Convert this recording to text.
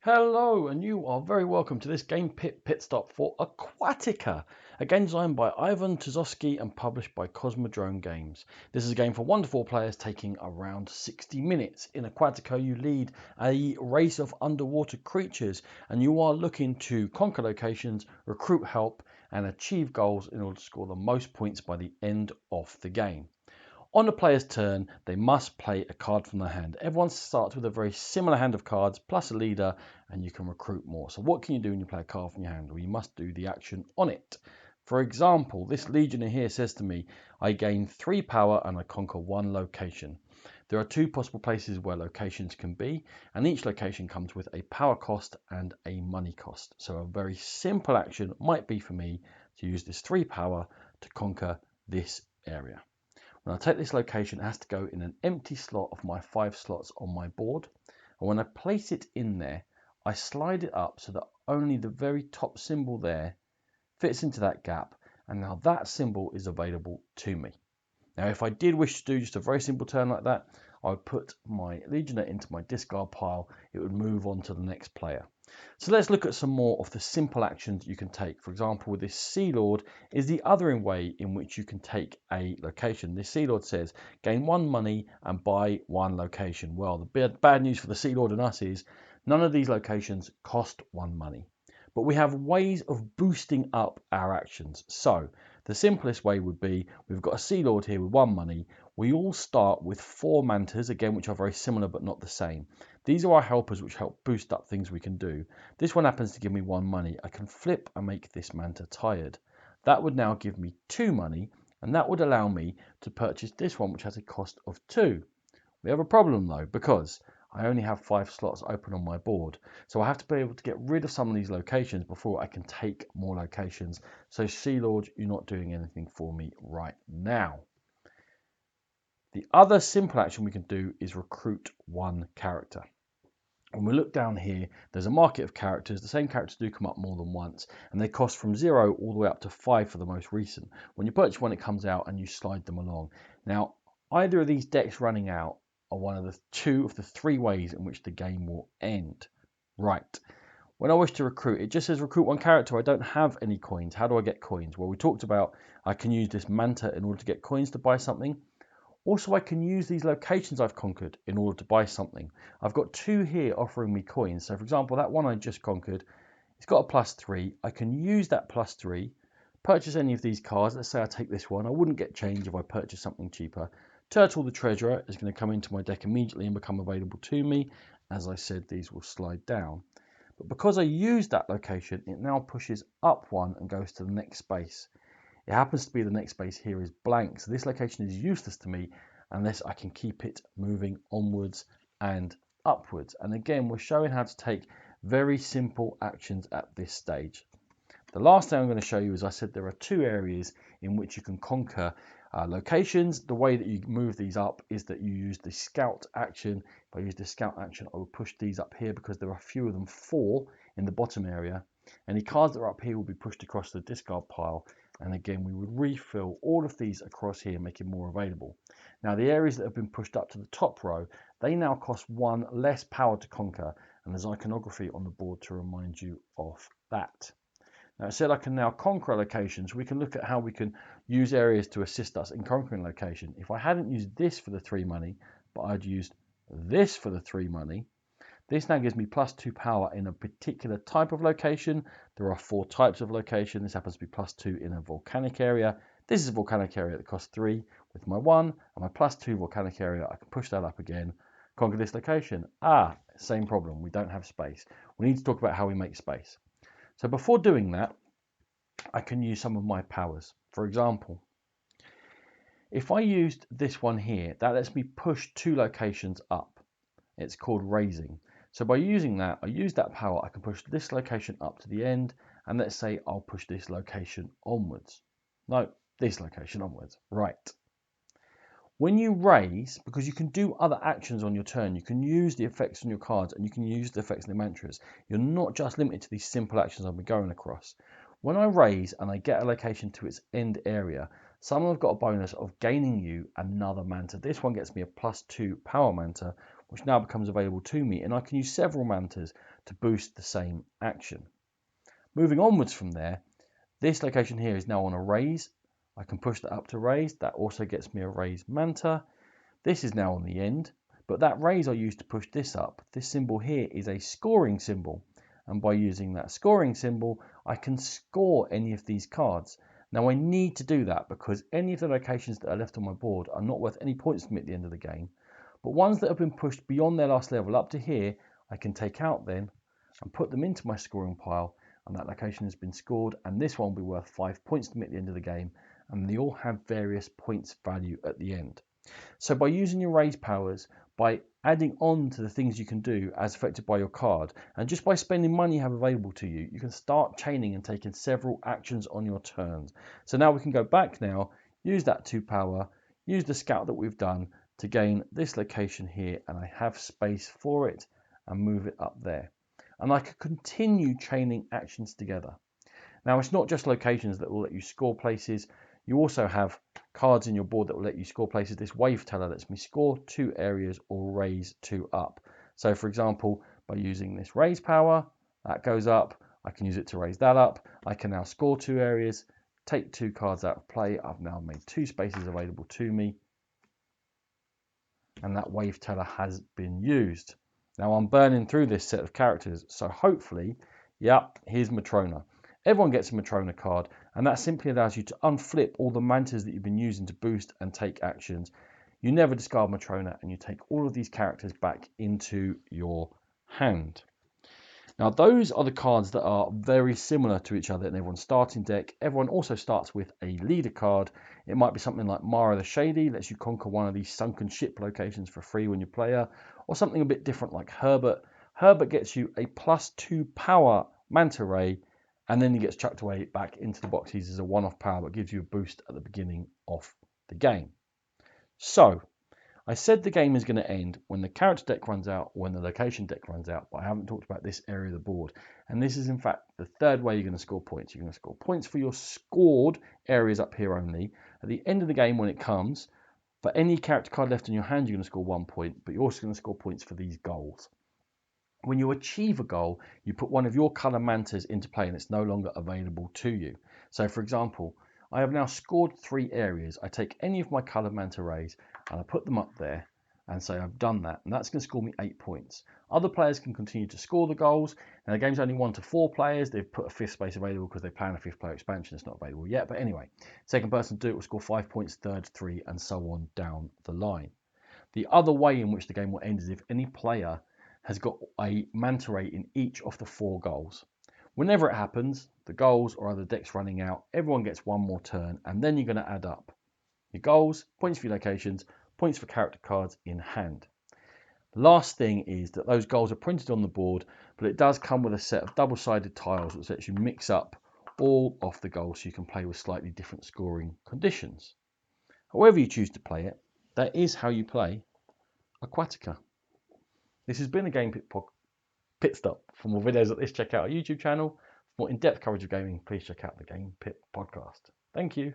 Hello, and you are very welcome to this game pit stop for Aquatica, a game designed by Ivan Tuzoksky and published by Cosmodrome Games. This is a game for 1 to 4 players taking around 60 minutes. In Aquatica, you lead a race of underwater creatures, and you are looking to conquer locations, recruit help, and achieve goals in order to score the most points by the end of the game. On the player's turn, they must play a card from their hand. Everyone starts with a very similar hand of cards, plus a leader, and you can recruit more. So what can you do when you play a card from your hand? Well, you must do the action on it. For example, this legionnaire here says to me, I gain 3 power and I conquer 1 location. There are 2 possible places where locations can be, and each location comes with a power cost and a money cost. So a very simple action might be for me to use this 3 power to conquer this area. When I take this location, it has to go in an empty slot of my 5 slots on my board. And when I place it in there, I slide it up so that only the very top symbol there fits into that gap. And now that symbol is available to me. Now, if I did wish to do just a very simple turn like that, I would put my legionnaire into my discard pile. It would move on to the next player. So let's look at some more of the simple actions you can take. For example, with this Sea Lord is the other way in which you can take a location. This Sea Lord says, gain 1 money and buy 1 location. Well, the bad news for the Sea Lord and us is none of these locations cost 1 money. But we have ways of boosting up our actions. So the simplest way would be, we've got a Sea Lord here with 1 money. We all start with 4 mantas, again, which are very similar but not the same. These are our helpers which help boost up things we can do. This one happens to give me 1 money. I can flip and make this manta tired. That would now give me 2 money, and that would allow me to purchase this one, which has a cost of 2. We have a problem though, because I only have 5 slots open on my board. So I have to be able to get rid of some of these locations before I can take more locations. So Sea Lord, you're not doing anything for me right now. The other simple action we can do is recruit 1 character. When we look down here, there's a market of characters. The same characters do come up more than once, and they cost from 0 all the way up to 5 for the most recent. When you purchase one, it comes out and you slide them along. Now, either of these decks running out are one of the 2 of the 3 ways in which the game will end. Right. When I wish to recruit, it just says recruit 1 character. I don't have any coins. How do I get coins? Well, we talked about I can use this manta in order to get coins to buy something. Also, I can use these locations I've conquered in order to buy something. I've got 2 here offering me coins. So for example, that one I just conquered, it's got a +3. I can use that +3, purchase any of these cards. Let's say I take this one. I wouldn't get change if I purchased something cheaper. Turtle the Treasurer is going to come into my deck immediately and become available to me. As I said, these will slide down. But because I used that location, it now pushes up 1 and goes to the next space. It happens to be the next space here is blank, so this location is useless to me unless I can keep it moving onwards and upwards. And again, we're showing how to take very simple actions at this stage. The last thing I'm going to show you, as I said, there are 2 areas in which you can conquer locations. The way that you move these up is that you use the scout action. If I use the scout action, I will push these up here because there are fewer than 4 in the bottom area. Any cards that are up here will be pushed across the discard pile. And again, we would refill all of these across here, making more available. Now, the areas that have been pushed up to the top row, they now cost 1 less power to conquer. And there's iconography on the board to remind you of that. Now, it said I can now conquer a location, so we can look at how we can use areas to assist us in conquering a location. If I hadn't used this for the 3 money, but I'd used this for the 3 money, this now gives me +2 power in a particular type of location. There are 4 types of location. This happens to be +2 in a volcanic area. This is a volcanic area that costs 3. With my 1 and my +2 volcanic area, I can push that up again, conquer this location. Same problem. We don't have space. We need to talk about how we make space. So before doing that, I can use some of my powers. For example, if I used this one here, that lets me push 2 locations up. It's called raising. So by using that, I use that power, I can push this location up to the end, and let's say I'll push this location onwards. No, this location onwards. Right. When you raise, because you can do other actions on your turn, you can use the effects on your cards and you can use the effects on the mantras. You're not just limited to these simple actions I'll be going across. When I raise and I get a location to its end area, someone have got a bonus of gaining you another manta. This one gets me a +2 power manta, which now becomes available to me, and I can use several mantas to boost the same action. Moving onwards from there, this location here is now on a raise. I can push that up to raise. That also gets me a raise manta. This is now on the end, but that raise I used to push this up. This symbol here is a scoring symbol, and by using that scoring symbol, I can score any of these cards. Now I need to do that because any of the locations that are left on my board are not worth any points to me at the end of the game, but ones that have been pushed beyond their last level up to here, I can take out then and put them into my scoring pile, and that location has been scored, and this one will be worth 5 points to me at the end of the game, and they all have various points value at the end. So by using your raise powers, by adding on to the things you can do as affected by your card, and just by spending money you have available to you, you can start chaining and taking several actions on your turns. So now we can go back now, use that 2 power, use the scout that we've done to gain this location here, and I have space for it, and move it up there. And I can continue chaining actions together. Now it's not just locations that will let you score places. You also have cards in your board that will let you score places. This wave teller lets me score 2 areas or raise 2 up. So for example, by using this raise power, that goes up. I can use it to raise that up. I can now score 2 areas, take 2 cards out of play. I've now made 2 spaces available to me, and that wave teller has been used. Now I'm burning through this set of characters, so hopefully, yep, here's Matrona. Everyone gets a Matrona card, and that simply allows you to unflip all the mantas that you've been using to boost and take actions. You never discard Matrona, and you take all of these characters back into your hand. Now those are the cards that are very similar to each other in everyone's starting deck. Everyone also starts with a leader card. It might be something like Mara the Shady, lets you conquer one of these sunken ship locations for free when you play her, or something a bit different like Herbert. Herbert gets you a +2 power manta ray, and then he gets chucked away back into the boxes as a one-off power, but gives you a boost at the beginning of the game. So I said the game is going to end when the character deck runs out or when the location deck runs out, but I haven't talked about this area of the board. And this is in fact the third way you're going to score points. You're going to score points for your scored areas up here only. At the end of the game when it comes, for any character card left in your hand, you're going to score 1 point, but you're also going to score points for these goals. When you achieve a goal, you put one of your colour mantas into play and it's no longer available to you. So for example, I have now scored 3 areas. I take any of my coloured manta rays and I put them up there and say I've done that, and that's going to score me 8 points. Other players can continue to score the goals. Now the game's only 1 to 4 players. They've put a 5th space available because they plan a 5th player expansion. It's not available yet, but anyway, second person to do it will score 5 points, third 3, and so on down the line. The other way in which the game will end is if any player has got a manta ray in each of the 4 goals. Whenever it happens, the goals or other decks running out, everyone gets 1 more turn, and then you're going to add up your goals, points for your locations, points for character cards in hand. Last thing is that those goals are printed on the board, but it does come with a set of double-sided tiles which lets you mix up all of the goals so you can play with slightly different scoring conditions. However you choose to play it, that is how you play Aquatica. This has been a Game Pit Stop. For more videos like this, check out our YouTube channel. For more in-depth coverage of gaming, please check out the Game Pit podcast. Thank you.